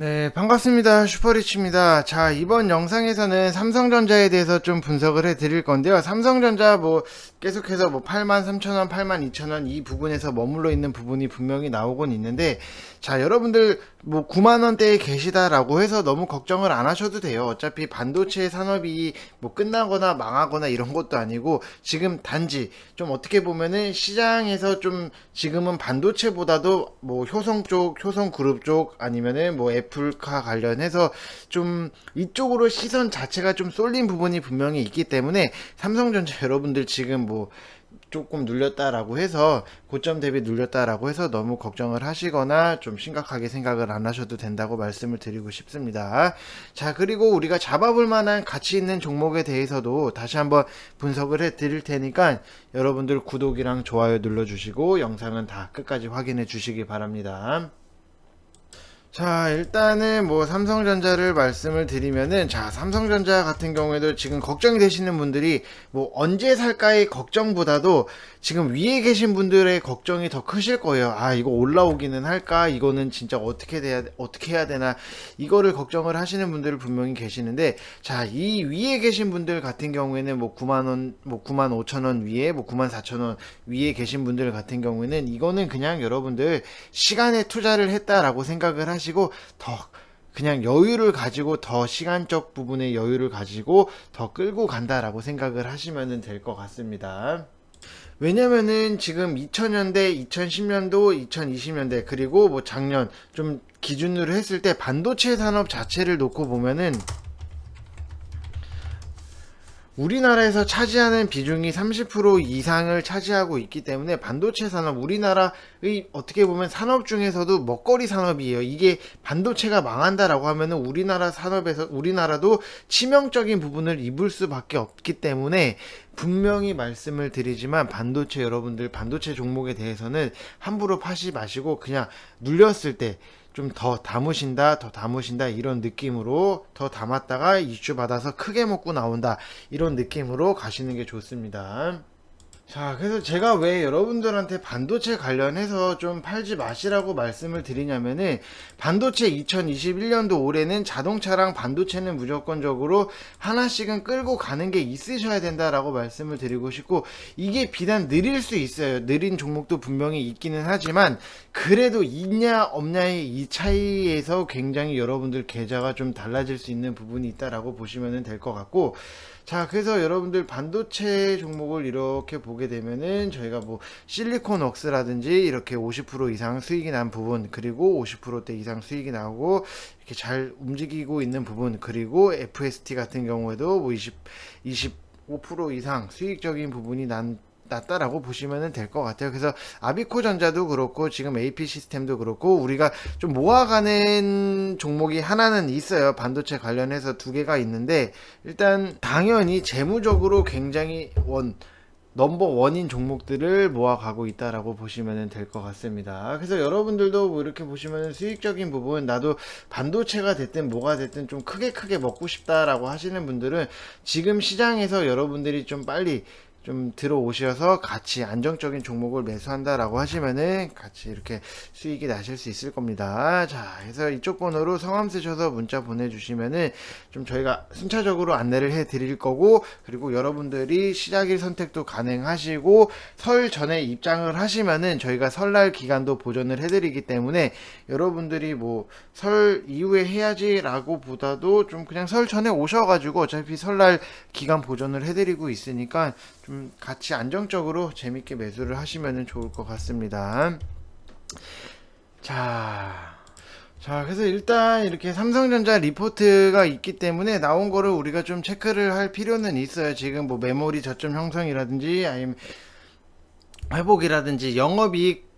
네, 반갑습니다. 슈퍼리치입니다. 자, 이번 영상에서는 삼성전자에 대해서 좀 분석을 해 드릴 건데요. 삼성전자 계속해서 83,000원, 82,000원 이 부분에서 머물러 있는 부분이 분명히 나오곤 있는데, 자, 여러분들 9만원대에 계시다라고 해서 너무 걱정을 안 하셔도 돼요. 어차피 반도체 산업이 끝나거나 망하거나 이런 것도 아니고, 지금 단지 좀 어떻게 보면은 시장에서 좀 지금은 반도체보다도 효성 쪽, 효성 그룹 쪽 아니면은 애플카 관련해서 좀 이쪽으로 시선 자체가 좀 쏠린 부분이 분명히 있기 때문에 삼성전자 여러분들 지금 조금 눌렸다라고 해서 고점 대비 눌렸다라고 해서 너무 걱정을 하시거나 좀 심각하게 생각을 안 하셔도 된다고 말씀을 드리고 싶습니다. 자, 그리고 우리가 잡아볼 만한 가치 있는 종목에 대해서도 다시 한번 분석을 해 드릴 테니까 여러분들 구독이랑 좋아요 눌러주시고 영상은 다 끝까지 확인해 주시기 바랍니다. 자, 일단은 삼성전자를 말씀을 드리면은, 자, 삼성전자 같은 경우에도 지금 걱정이 되시는 분들이 언제 살까의 걱정보다도 지금 위에 계신 분들의 걱정이 더 크실 거예요. 아, 이거 올라오기는 할까? 이거는 진짜 어떻게 해야 되나? 이거를 걱정을 하시는 분들 분명히 계시는데, 자, 이 위에 계신 분들 같은 경우에는 9만원, 9만 5천원 위에, 9만 4천원 위에 계신 분들 같은 경우에는 이거는 그냥 여러분들 시간에 투자를 했다라고 생각을 하시고 더 그냥 여유를 가지고 더 시간적 부분의 여유를 가지고 더 끌고 간다라고 생각을 하시면 될 것 같습니다. 왜냐면은 지금 2000년대, 2010년도, 2020년대 그리고 작년 좀 기준으로 했을 때 반도체 산업 자체를 놓고 보면은 우리나라에서 차지하는 비중이 30% 이상을 차지하고 있기 때문에 반도체 산업, 우리나라의 어떻게 보면 산업 중에서도 먹거리 산업이에요. 이게 반도체가 망한다라고 하면은 우리나라도 치명적인 부분을 입을 수밖에 없기 때문에 분명히 말씀을 드리지만 반도체 종목에 대해서는 함부로 파시 마시고 그냥 눌렸을 때 좀 더 담으신다 이런 느낌으로 더 담았다가 이슈 받아서 크게 먹고 나온다 이런 느낌으로 가시는 게 좋습니다. 자, 그래서 제가 왜 여러분들한테 반도체 관련해서 좀 팔지 마시라고 말씀을 드리냐면은 반도체 2021년도 올해는 자동차랑 반도체는 무조건적으로 하나씩은 끌고 가는 게 있으셔야 된다라고 말씀을 드리고 싶고, 이게 비단 느릴 수 있어요. 느린 종목도 분명히 있기는 하지만 그래도 있냐 없냐의 이 차이에서 굉장히 여러분들 계좌가 좀 달라질 수 있는 부분이 있다라고 보시면 될 것 같고, 자, 그래서 여러분들 반도체 종목을 이렇게 보게 되면은 저희가 실리콘웍스라든지 이렇게 50% 이상 수익이 난 부분, 그리고 50%대 이상 수익이 나오고 이렇게 잘 움직이고 있는 부분, 그리고 FST 같은 경우에도 25% 이상 수익적인 부분이 났다라고 보시면 될 것 같아요. 그래서 아비코 전자도 그렇고 지금 AP 시스템도 그렇고 우리가 좀 모아가는 종목이 하나는 있어요. 반도체 관련해서 두 개가 있는데, 일단 당연히 재무적으로 굉장히 넘버 원인 종목들을 모아가고 있다라고 보시면 될 것 같습니다. 그래서 여러분들도 이렇게 보시면 수익적인 부분, 나도 반도체가 됐든 뭐가 됐든 좀 크게 먹고 싶다라고 하시는 분들은 지금 시장에서 여러분들이 좀 빨리 좀 들어오셔서 같이 안정적인 종목을 매수한다라고 하시면은 같이 이렇게 수익이 나실 수 있을 겁니다. 자, 그래서 이쪽 번호로 성함 쓰셔서 문자 보내주시면은 좀 저희가 순차적으로 안내를 해 드릴 거고, 그리고 여러분들이 시작일 선택도 가능하시고 설 전에 입장을 하시면은 저희가 설날 기간도 보전을 해 드리기 때문에 여러분들이 설 이후에 해야지라고 보다도 좀 그냥 설 전에 오셔가지고 어차피 설날 기간 보전을 해 드리고 있으니까 좀 같이 안정적으로 재밌게 매수를 하시면 좋을 것 같습니다. 자, 그래서 일단 이렇게 삼성전자 리포트가 있기 때문에 나온 거를 우리가 좀 체크를 할 필요는 있어요. 지금 메모리 저점 형성이라든지 아니면 회복이라든지 영업이익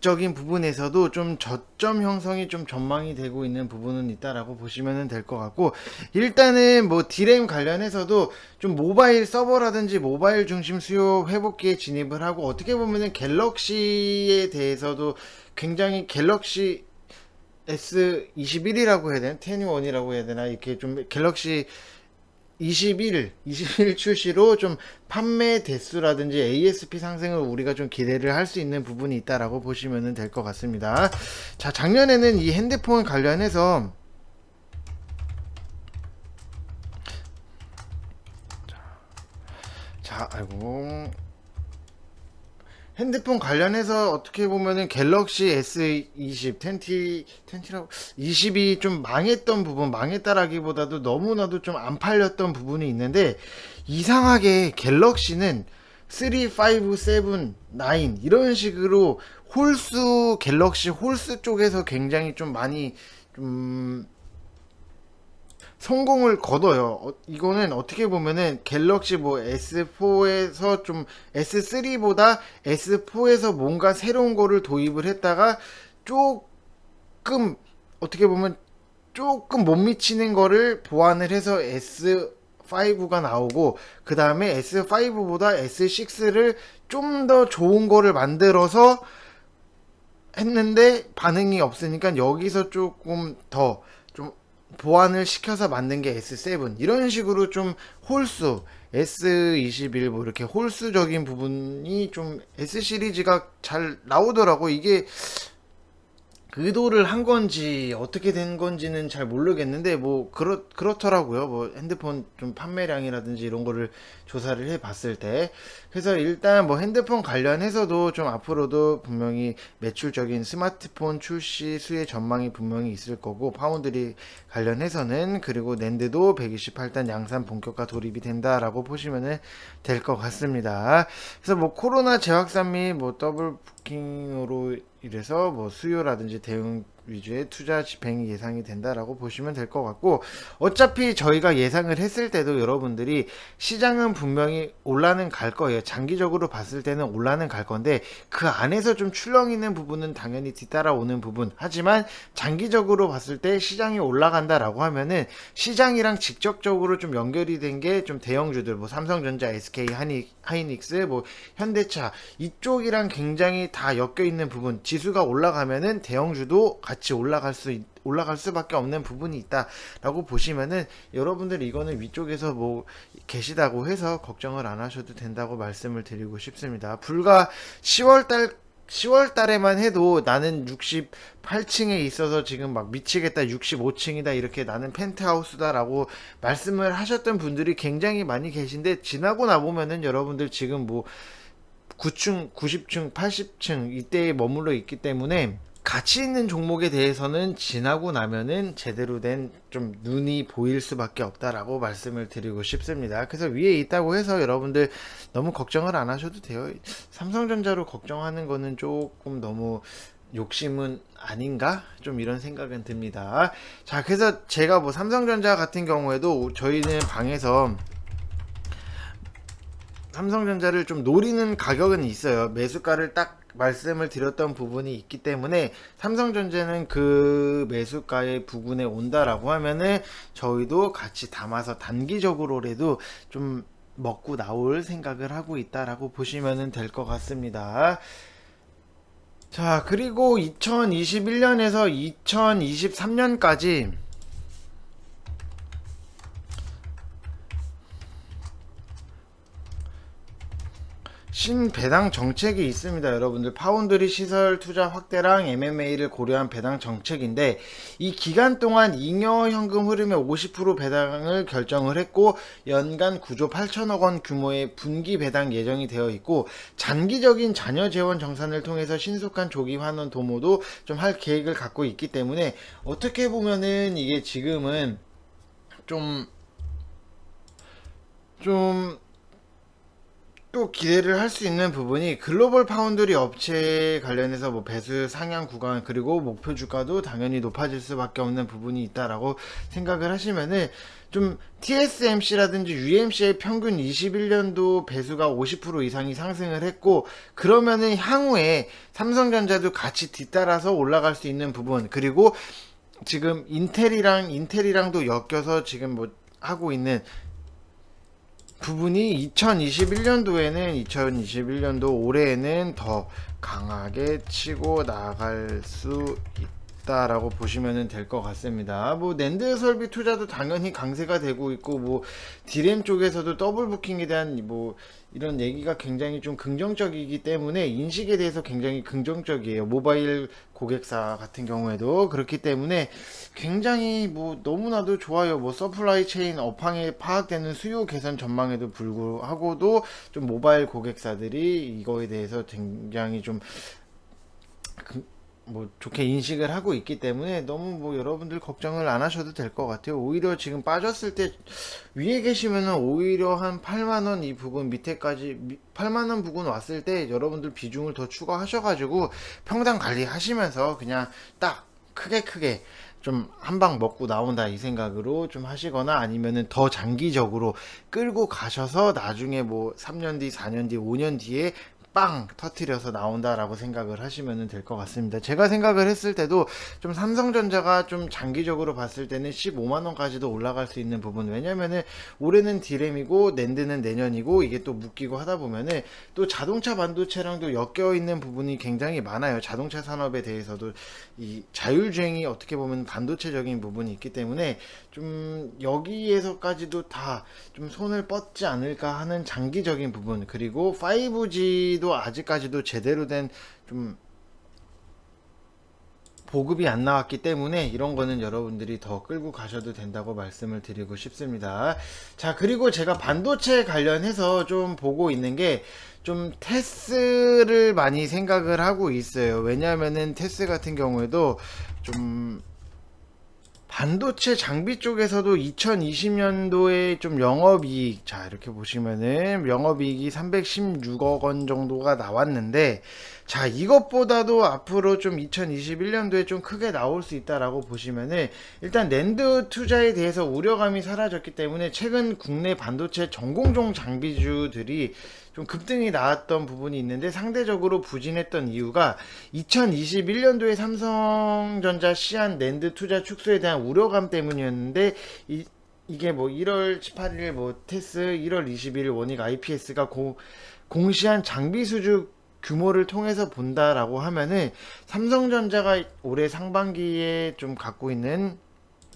적인 부분에서도 좀 저점 형성이 좀 전망이 되고 있는 부분은 있다라고 보시면 될 것 같고, 일단은 디램 관련해서도 좀 모바일 서버라든지 모바일 중심 수요 회복기에 진입을 하고, 어떻게 보면은 갤럭시에 대해서도 굉장히 갤럭시 S21이라고 해야 되나, 10원이라고 해야 되나, 이렇게 좀 갤럭시 21 출시로 좀 판매 대수라든지 ASP 상승을 우리가 좀 기대를 할 수 있는 부분이 있다라고 보시면 될 것 같습니다. 자, 작년에는 이 핸드폰 관련해서 아이고, 핸드폰 관련해서 어떻게 보면은 갤럭시 S20, 20라고 20이 좀 망했던 부분, 망했다라기보다도 너무나도 좀 안 팔렸던 부분이 있는데, 이상하게 갤럭시는 3, 5, 7, 9 이런 식으로 홀수, 갤럭시 홀수 쪽에서 굉장히 좀 많이 좀 성공을 거둬요. 이거는 어떻게 보면은 갤럭시 뭐 S4에서 좀 S3보다 S4에서 뭔가 새로운 거를 도입을 했다가 조금 어떻게 보면 조금 못 미치는 거를 보완을 해서 S5가 나오고, 그 다음에 S5보다 S6를 좀 더 좋은 거를 만들어서 했는데 반응이 없으니까 여기서 조금 더 좀 보완을 시켜서 만든 게 S7, 이런 식으로 좀 홀수 S21 뭐 이렇게 홀수적인 부분이 좀 S 시리즈가 잘 나오더라고. 이게 의도를 한 건지 어떻게 된 건지는 잘 모르겠는데 뭐 그렇더라고요. 뭐 핸드폰 좀 판매량이라든지 이런 거를 조사를 해 봤을 때. 그래서 일단 뭐 핸드폰 관련해서도 좀 앞으로도 분명히 매출적인 스마트폰 출시 수의 전망이 분명히 있을 거고, 파운드리 관련해서는, 그리고 낸드도 128단 양산 본격화 돌입이 된다라고 보시면 될 것 같습니다. 그래서 뭐 코로나 재확산 및 뭐 더블 부킹으로 이래서 뭐 수요라든지 대응 위주의 투자 집행이 예상이 된다라고 보시면 될 것 같고, 어차피 저희가 예상을 했을 때도 여러분들이 시장은 분명히 올라는 갈 거예요. 장기적으로 봤을 때는 올라는 갈 건데, 그 안에서 좀 출렁 있는 부분은 당연히 뒤따라오는 부분, 하지만 장기적으로 봤을 때 시장이 올라간다라고 하면은 시장이랑 직접적으로 좀 연결이 된 게 좀 대형주들, 뭐 삼성전자, SK 하이닉스, 뭐 현대차, 이쪽이랑 굉장히 다 엮여 있는 부분, 지수가 올라가면은 대형주도 같이 올라갈 수밖에 없는 부분이 있다라고 보시면은, 여러분들 이거는 위쪽에서 뭐 계시다고 해서 걱정을 안 하셔도 된다고 말씀을 드리고 싶습니다. 불과 10월 달에만 해도 나는 68층에 있어서 지금 막 미치겠다, 65층이다, 이렇게 나는 펜트하우스다라고 말씀을 하셨던 분들이 굉장히 많이 계신데, 지나고 나보면은 여러분들 지금 뭐 9층, 90층, 80층 이때에 머물러 있기 때문에 가치 있는 종목에 대해서는 지나고 나면은 제대로 된 좀 눈이 보일 수밖에 없다라고 말씀을 드리고 싶습니다. 그래서 위에 있다고 해서 여러분들 너무 걱정을 안 하셔도 돼요. 삼성전자로 걱정하는 거는 조금 너무 욕심은 아닌가? 좀 이런 생각은 듭니다. 자, 그래서 제가 뭐 삼성전자 같은 경우에도 저희는 방에서 삼성전자를 좀 노리는 가격은 있어요. 매수가를 딱 말씀을 드렸던 부분이 있기 때문에, 삼성전자는 그 매수가의 부근에 온다라고 하면은 저희도 같이 담아서 단기적으로라도 좀 먹고 나올 생각을 하고 있다라고 보시면 될 것 같습니다. 자, 그리고 2021년에서 2023년까지 신배당 정책이 있습니다. 여러분들, 파운드리 시설 투자 확대랑 MMA를 고려한 배당 정책인데, 이 기간 동안 잉여 현금 흐름의 50% 배당을 결정을 했고, 연간 9조 8천억 원 규모의 분기 배당 예정이 되어 있고, 장기적인 자녀 재원 정산을 통해서 신속한 조기 환원 도모도 좀 할 계획을 갖고 있기 때문에, 어떻게 보면은 이게 지금은 좀 또 기대를 할 수 있는 부분이, 글로벌 파운드리 업체 관련해서 뭐 배수 상향 구간, 그리고 목표 주가도 당연히 높아질 수밖에 없는 부분이 있다라고 생각을 하시면은, 좀 TSMC라든지 UMC의 평균 21년도 배수가 50% 이상이 상승을 했고, 그러면은 향후에 삼성전자도 같이 뒤따라서 올라갈 수 있는 부분, 그리고 지금 인텔이랑도 엮여서 지금 뭐 하고 있는 부분이 2021년도 올해에는 더 강하게 치고 나갈 수 있다라고 보시면 될 것 같습니다. 뭐 낸드 설비 투자도 당연히 강세가 되고 있고, 뭐 디램 쪽에서도 더블 부킹에 대한 뭐 이런 얘기가 굉장히 좀 긍정적이기 때문에 인식에 대해서 굉장히 긍정적이에요. 모바일 고객사 같은 경우에도 그렇기 때문에 굉장히 뭐 너무나도 좋아요. 뭐 서플라이 체인 업황에 파악되는 수요 개선 전망에도 불구하고도 좀 모바일 고객사들이 이거에 대해서 굉장히 좀 뭐 좋게 인식을 하고 있기 때문에 너무 뭐 여러분들 걱정을 안 하셔도 될 것 같아요. 오히려 지금 빠졌을 때 위에 계시면은 오히려 한 8만원 이 부분 밑에까지 8만원 부분 왔을 때 여러분들 비중을 더 추가하셔가지고 평당 관리하시면서 그냥 딱 크게 좀 한 방 먹고 나온다 이 생각으로 좀 하시거나, 아니면은 더 장기적으로 끌고 가셔서 나중에 뭐 3년 뒤, 4년 뒤, 5년 뒤에 빵 터트려서 나온다라고 생각을 하시면 될 것 같습니다. 제가 생각을 했을 때도 좀 삼성전자가 좀 장기적으로 봤을 때는 15만원까지도 올라갈 수 있는 부분, 왜냐면은 올해는 디램이고 낸드는 내년이고 이게 또 묶이고 하다 보면은 또 자동차 반도체랑도 엮여 있는 부분이 굉장히 많아요. 자동차 산업에 대해서도 이 자율주행이 어떻게 보면 반도체적인 부분이 있기 때문에 좀 여기에서까지도 다 좀 손을 뻗지 않을까 하는 장기적인 부분, 그리고 5G도 아직까지도 제대로 된 좀 보급이 안 나왔기 때문에 이런 거는 여러분들이 더 끌고 가셔도 된다고 말씀을 드리고 싶습니다. 자, 그리고 제가 반도체 관련해서 좀 보고 있는 게 좀 테스를 많이 생각을 하고 있어요. 왜냐하면은 테스 같은 경우에도 좀 반도체 장비 쪽에서도 2020년도에 좀 영업이익, 자 이렇게 보시면은 영업이익이 316억 원 정도가 나왔는데, 자 이것보다도 앞으로 좀 2021년도에 좀 크게 나올 수 있다라고 보시면은, 일단 낸드 투자에 대해서 우려감이 사라졌기 때문에 최근 국내 반도체 전공종 장비주들이 좀 급등이 나왔던 부분이 있는데, 상대적으로 부진했던 이유가 2021년도에 삼성전자 시안 낸드 투자 축소에 대한 우려감 때문이었는데, 이게 뭐 1월 18일 뭐 테스, 1월 20일 원익 IPS가 공시한 장비 수주 규모를 통해서 본다라고 하면은, 삼성전자가 올해 상반기에 좀 갖고 있는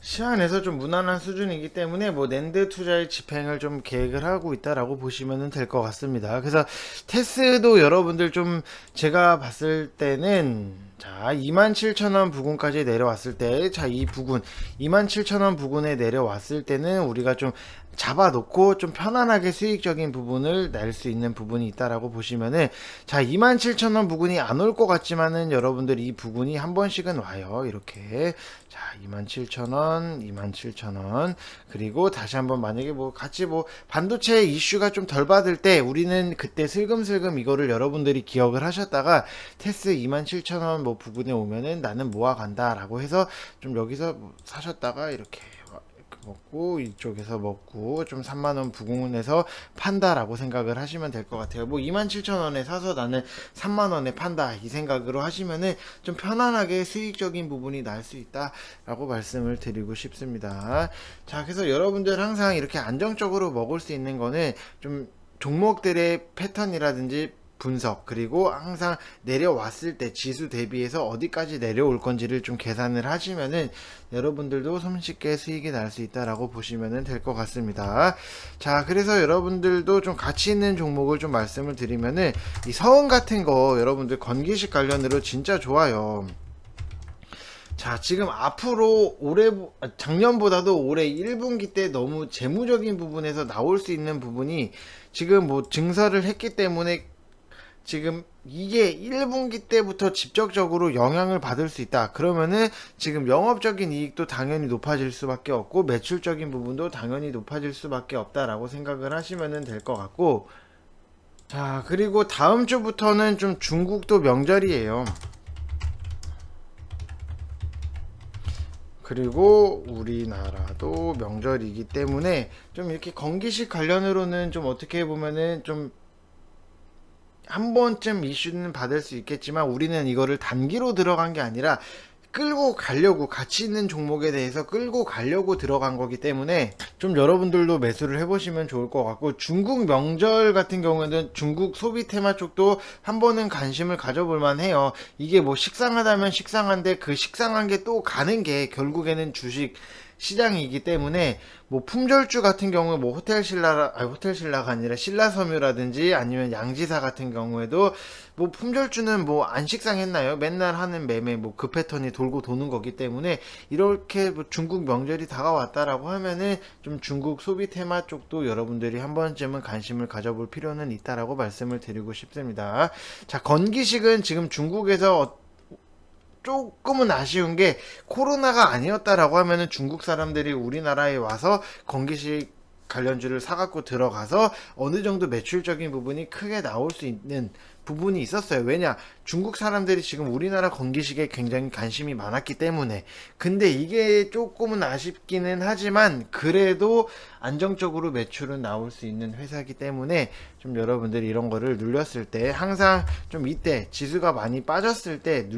시안에서 좀 무난한 수준이기 때문에 뭐 낸드 투자의 집행을 좀 계획을 하고 있다라고 보시면 될 것 같습니다. 그래서 테스도 여러분들 좀 제가 봤을 때는, 자 27,000원 부근까지 내려왔을 때, 자 이 부근 27,000원 부근에 내려왔을 때는 우리가 좀 잡아놓고 좀 편안하게 수익적인 부분을 낼 수 있는 부분이 있다라고 보시면은, 자 27,000원 부근이 안 올 것 같지만은 여러분들 이 부근이 한 번씩은 와요. 이렇게 자 27,000원 27,000원, 그리고 다시 한번 만약에 뭐 같이 뭐 반도체 이슈가 좀 덜 받을 때 우리는 그때 슬금슬금 이거를 여러분들이 기억을 하셨다가 테스 27,000원 뭐 부근에 오면은 나는 모아간다 라고 해서 좀 여기서 뭐 사셨다가 이렇게 먹고 이쪽에서 먹고 좀 3만원 부근에서 판다라고 생각을 하시면 될 것 같아요. 뭐 27,000원에 사서 나는 3만원에 판다 이 생각으로 하시면은 좀 편안하게 수익적인 부분이 날 수 있다라고 말씀을 드리고 싶습니다. 자, 그래서 여러분들 항상 이렇게 안정적으로 먹을 수 있는 거는 좀 종목들의 패턴이라든지 분석, 그리고 항상 내려왔을 때 지수 대비해서 어디까지 내려올 건지를 좀 계산을 하시면은 여러분들도 손쉽게 수익이 날 수 있다라고 보시면 될 것 같습니다. 자, 그래서 여러분들도 좀 가치 있는 종목을 좀 말씀을 드리면은, 이 서은 같은 거 여러분들 건기식 관련으로 진짜 좋아요. 자, 지금 앞으로 작년보다도 올해 1분기 때 너무 재무적인 부분에서 나올 수 있는 부분이 지금 뭐 증설을 했기 때문에 지금 이게 1분기 때부터 직접적으로 영향을 받을 수 있다. 그러면은 지금 영업적인 이익도 당연히 높아질 수밖에 없고, 매출적인 부분도 당연히 높아질 수밖에 없다라고 생각을 하시면 될 것 같고, 자, 그리고 다음 주부터는 좀 중국도 명절이에요. 그리고 우리나라도 명절이기 때문에 좀 이렇게 건기식 관련으로는 좀 어떻게 보면은 좀 한 번쯤 이슈는 받을 수 있겠지만, 우리는 이거를 단기로 들어간 게 아니라 끌고 가려고, 가치 있는 종목에 대해서 끌고 가려고 들어간 거기 때문에 좀 여러분들도 매수를 해보시면 좋을 것 같고, 중국 명절 같은 경우에는 중국 소비 테마 쪽도 한 번은 관심을 가져볼 만해요. 이게 뭐 식상하다면 식상한데 그 식상한 게 또 가는 게 결국에는 주식 시장이기 때문에, 뭐 품절주 같은 경우에 뭐 호텔신라가 아니라 신라섬유라든지 아니면 양지사 같은 경우에도 뭐 품절주는 뭐 안 식상했나요? 맨날 하는 매매 뭐 그 패턴이 돌고 도는 거기 때문에, 이렇게 뭐 중국 명절이 다가왔다라고 하면은 좀 중국 소비 테마 쪽도 여러분들이 한 번쯤은 관심을 가져볼 필요는 있다라고 말씀을 드리고 싶습니다. 자, 건기식은 지금 중국에서 조금은 아쉬운 게, 코로나가 아니었다라고 하면은 중국 사람들이 우리나라에 와서 건기식 관련주를 사갖고 들어가서 어느 정도 매출적인 부분이 크게 나올 수 있는 부분이 있었어요. 왜냐, 중국 사람들이 지금 우리나라 건기식에 굉장히 관심이 많았기 때문에. 근데 이게 조금은 아쉽기는 하지만 그래도 안정적으로 매출은 나올 수 있는 회사이기 때문에, 좀 여러분들이 이런 거를 눌렸을 때 항상 좀, 이때 지수가 많이 빠졌을 때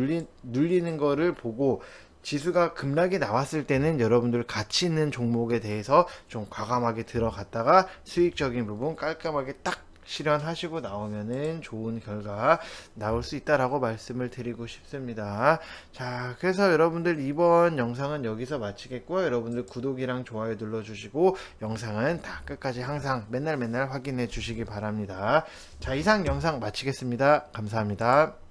눌리는 거를 보고, 지수가 급락이 나왔을 때는 여러분들 가치 있는 종목에 대해서 좀 과감하게 들어갔다가 수익적인 부분 깔끔하게 딱 실현하시고 나오면은 좋은 결과 나올 수 있다라고 말씀을 드리고 싶습니다. 자, 그래서 여러분들 이번 영상은 여기서 마치겠고요. 여러분들 구독이랑 좋아요 눌러주시고 영상은 다 끝까지 항상 맨날 확인해 주시기 바랍니다. 자, 이상 영상 마치겠습니다. 감사합니다.